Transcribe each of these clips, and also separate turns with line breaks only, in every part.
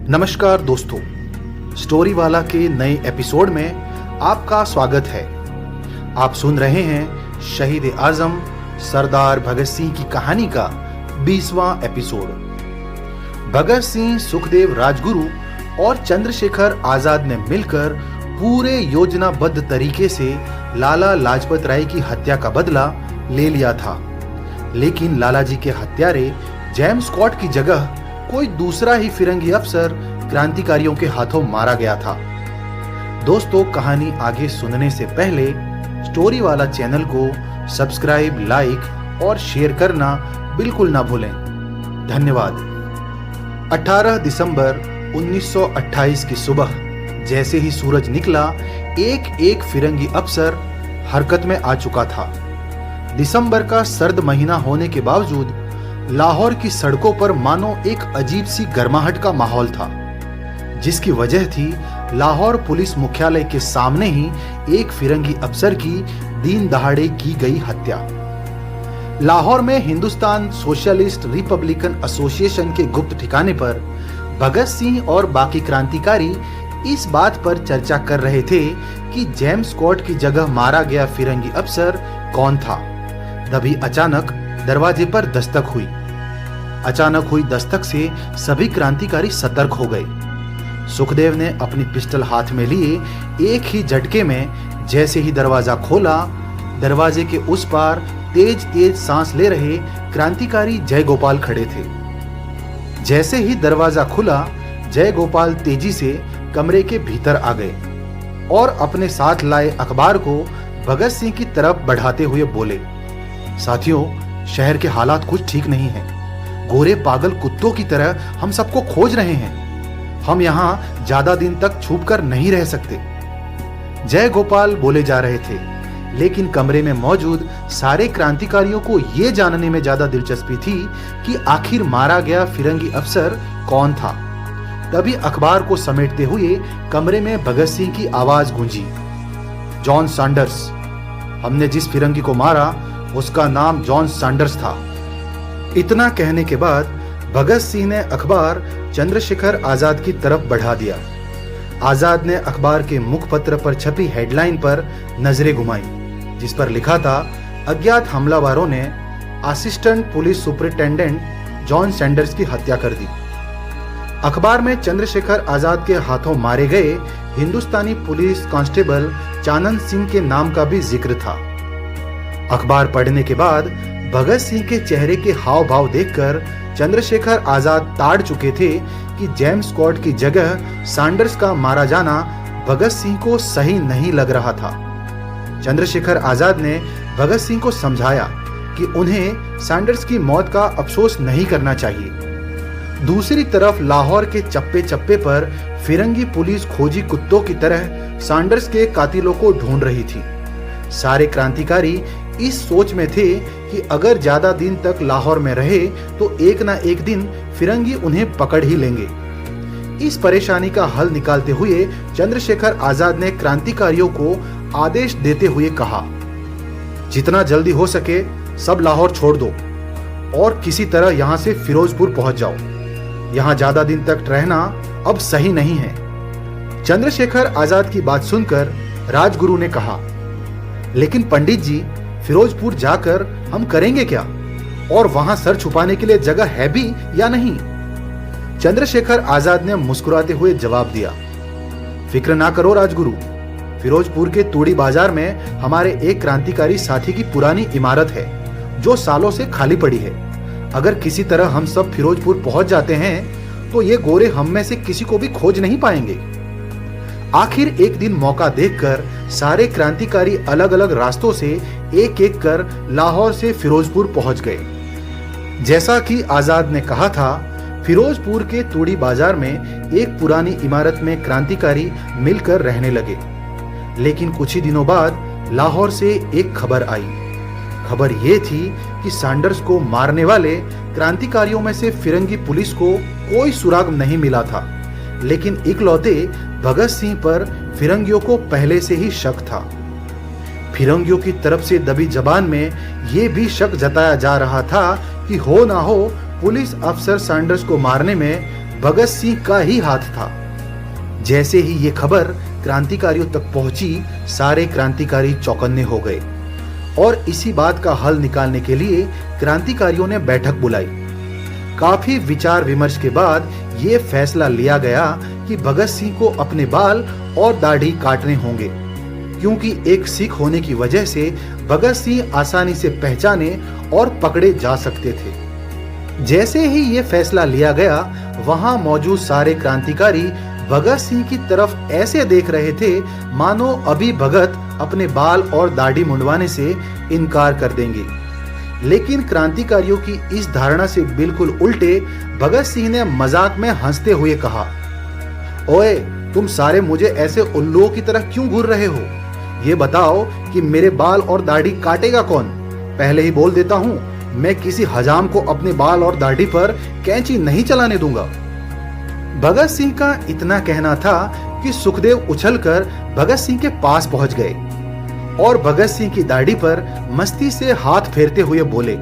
नमस्कार दोस्तों, स्टोरी वाला के नए एपिसोड में आपका स्वागत है। आप सुन रहे हैं शहीद आजम सरदार भगत सिंह की कहानी का 20वां एपिसोड। भगत सिंह, सुखदेव राजगुरु और चंद्रशेखर आजाद ने मिलकर पूरे योजनाबद्ध तरीके से लाला लाजपत राय की हत्या का बदला ले लिया था, लेकिन लालाजी के हत्यारे जेम्स स्कॉट की जगह कोई दूसरा ही फिरंगी अफसर क्रांतिकारियों के हाथों मारा गया था। दोस्तों, कहानी आगे सुनने से पहले स्टोरी वाला चैनल को सब्सक्राइब, लाइक और शेयर करना बिल्कुल ना भूलें। धन्यवाद। 18 दिसंबर 1928 की सुबह जैसे ही सूरज निकला, एक एक फिरंगी अफसर हरकत में आ चुका था। दिसंबर का सर्द महीना होने के बावजूद लाहौर की सड़कों पर मानो एक अजीब सी गर्माहट का माहौल था, जिसकी वजह थी लाहौर पुलिस मुख्यालय के सामने ही एक फिरंगी अफसर की दिन दहाड़े की गई हत्या। लाहौर में हिंदुस्तान सोशलिस्ट रिपब्लिकन एसोसिएशन के गुप्त ठिकाने पर भगत सिंह और बाकी क्रांतिकारी इस बात पर चर्चा कर रहे थे कि जेम्स स्कॉट की जगह मारा गया फिरंगी अफसर कौन था। तभी अचानक दरवाजे पर दस्तक हुई। अचानक हुई दस्तक से सभी क्रांतिकारी सतर्क हो गए। सुखदेव ने अपनी पिस्टल हाथ में लिए एक ही झटके में जैसे ही दरवाजा खोला, दरवाजे के उस पार तेज तेज सांस ले रहे क्रांतिकारी जय गोपाल खड़े थे। जैसे ही दरवाजा खुला, जय गोपाल तेजी से कमरे के भीतर आ गए और अपने साथ लाए अखबार को भगत सिंह की तरफ बढ़ाते हुए बोले, साथियों, शहर के हालात कुछ ठीक नहीं हैं। गोरे पागल कुत्तों की तरह हम सबको खोज रहे हैं। हम यहाँ ज्यादा दिन तक छुप कर नहीं रह सकते। जय गोपाल बोले जा रहे थे, लेकिन कमरे में मौजूद सारे क्रांतिकारियों को यह जानने में ज्यादा दिलचस्पी थी कि आखिर मारा गया फिरंगी अफसर कौन था। तभी अखबार को समेटते हुए कमरे में भगत सिंह की आवाज गूंजी, जॉन सैंडर्स। हमने जिस फिरंगी को मारा उसका नाम जॉन सैंडर्स था। इतना कहने के बाद भगत सिंह ने अखबार चंद्रशेखर आजाद की तरफ बढ़ा दिया। आजाद ने अखबार के मुखपत्र पर छपी हेडलाइन पर नजरें घुमाई, जिस पर लिखा था, अज्ञात हमलावरों ने assistant police superintendent John Sanders की हत्या कर दी। अखबार में चंद्रशेखर आजाद के हाथों मारे गए हिंदुस्तानी पुलिस कांस्टेबल चानन सिंह के नाम का भी जिक्र था। अखबार पढ़ने के बाद भगत सिंह के चेहरे के हाव भाव देखकर चंद्रशेखर आजाद ताड़ चुके थे कि जेम्स स्कॉट की जगह सैंडर्स का मारा जाना भगत सिंह को सही नहीं लग रहा था। चंद्रशेखर आजाद ने भगत सिंह को समझाया कि उन्हें सैंडर्स की मौत का अफसोस नहीं करना चाहिए। दूसरी तरफ लाहौर के चप्पे चप्पे पर फिरंगी पुलिस खोजी कुत्तों की तरह सैंडर्स के कातिलों को ढूंढ रही थी। सारे क्रांतिकारी इस सोच में थे कि अगर ज्यादा दिन तक लाहौर में रहे तो एक ना एक दिन फिरंगी उन्हें पकड़ ही लेंगे। इस परेशानी का हल निकालते हुए चंद्रशेखर आजाद ने क्रांतिकारियों को आदेश देते हुए कहा, जितना जल्दी हो सके सब लाहौर छोड़ दो और किसी तरह यहां से फिरोजपुर पहुंच जाओ। यहां ज्यादा दिन तक रहना अब सही नहीं है। चंद्रशेखर आजाद की बात सुनकर राजगुरु ने कहा, लेकिन पंडित जी, फिरोजपुर जाकर हम करेंगे क्या? और वहां सर छुपाने के लिए जगह है भी या नहीं? चंद्रशेखर आजाद ने मुस्कुराते हुए जवाब दिया, फिक्र ना करो राजगुरु, फिरोजपुर के तूड़ी बाजार में हमारे एक क्रांतिकारी साथी की पुरानी इमारत है जो सालों से खाली पड़ी है। अगर किसी तरह हम सब फिरोजपुर पहुंच जाते हैं तो ये गोरे हम में से किसी को भी खोज नहीं पाएंगे। आखिर एक दिन मौका देखकर सारे क्रांतिकारी अलग अलग रास्तों से एक एक कर लाहौर से फिरोजपुर पहुंच गए। जैसा कि आजाद ने कहा था, फिरोजपुर के तूड़ी बाजार में एक पुरानी इमारत में क्रांतिकारी मिलकर रहने लगे। लेकिन कुछ ही दिनों बाद लाहौर से एक खबर आई। खबर यह थी कि सैंडर्स को मारने वाले क्रांतिकारियों में से फिरंगी पुलिस को कोई सुराग नहीं मिला था, लेकिन इकलौते भगत सिंह पर फिरंगियों को पहले से ही शक था। फिरंगियों की तरफ से दबी जबान में यह भी शक जताया जा रहा था कि हो ना हो पुलिस अफसर सैंडर्स को मारने में भगत सिंह का ही हाथ था। जैसे ही ये खबर क्रांतिकारियों तक पहुंची, सारे क्रांतिकारी चौकन्ने हो गए और इसी बात का हल निकालने के लिए क्रांतिकारियों ने बैठक बुलाई। काफी विचार विमर्श के बाद ये फैसला लिया गया कि भगत सिंह को अपने बाल और दाढ़ी काटने होंगे, क्योंकि एक सिख होने की वजह से भगत सिंह आसानी से पहचाने और पकड़े जा सकते थे। जैसे ही ये फैसला लिया गया, वहां मौजूद सारे क्रांतिकारी भगत सिंह की तरफ ऐसे देख रहे थे मानो अभी भगत अपने बाल और दाढ़ी मुंडवाने से इनकार कर देंगे। लेकिन क्रांतिकारियों की इस धारणा से बिल्कुल उल्टे भगत सिंह ने मजाक में हंसते हुए कहा, ओए, तुम सारे मुझे ऐसे उल्लुओं की तरह क्यों घूर रहे हो? ये बताओ कि मेरे बाल और दाढ़ी काटेगा कौन? पहले ही बोल देता हूं, मैं किसी हजाम को अपने बाल और दाढ़ी पर कैंची नहीं चलाने दूंगा। भगत सिंह का इतना कहना था कि सुखदेव उछलकर भगत सिंह के पास पहुंच गए और भगत सिंह की दाढ़ी पर मस्ती से हाथ फेरते हुए बोले,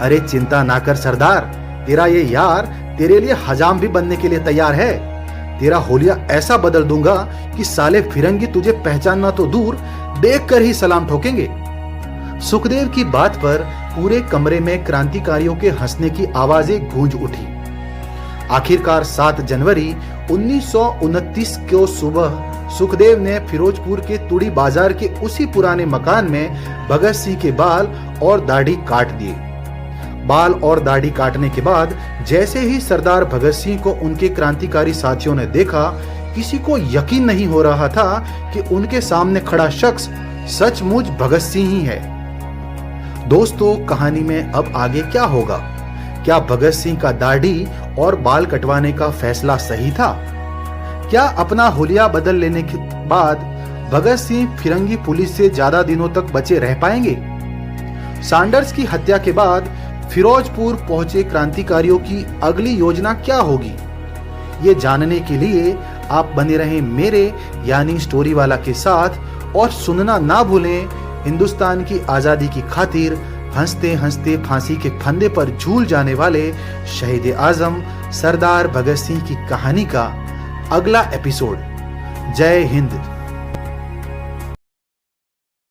अरे चिंता ना कर सरदार, तेरा ये यार तेरे लिए हजाम भी बनने के लिए तैयार है। तेरा होलिया ऐसा बदल दूंगा कि साले फिरंगी तुझे पहचानना तो दूर, देखकर ही सलाम ठोकेंगे। सुखदेव की बात पर पूरे कमरे में क्रांतिकारियों के हंसने की आवाजें गूंज उठी। आखिरकार 7 जनवरी 1929 को सुबह सुखदेव ने फिरोजपुर के तुड़ी बाजार के उसी पुराने मकान में भगत सिंह के बाल और दाढ़ी काट दिए। बाल और दाढ़ी काटने के बाद जैसे ही सरदार भगत सिंह को उनके क्रांतिकारी साथियों ने देखा, किसी को यकीन नहीं हो रहा था कि उनके सामने खड़ा शख्स सचमुच भगत सिंह ही है। दोस्तों, कहानी में अब आगे क्या होगा? क्या भगत सिंह का दाढ़ी और बाल कटवाने का फैसला सही था? क्या अपना हुलिया बदल लेने के बाद भगत सिंह फिरंगी पुलिस से ज्यादा दिनों तक बचे रह पाएंगे? सैंडर्स की हत्या के बाद फिरोजपुर पहुंचे क्रांतिकारियों की अगली योजना क्या होगी? ये जानने के लिए आप बने रहें मेरे यानी स्टोरी वाला के साथ और सुनना ना भूलें हिंदुस्तान की आजादी की खातिर हंसते हंसते फांसी के फंदे पर झूल जाने वाले शहीद आजम सरदार भगत सिंह की कहानी का अगला एपिसोड। जय हिंद।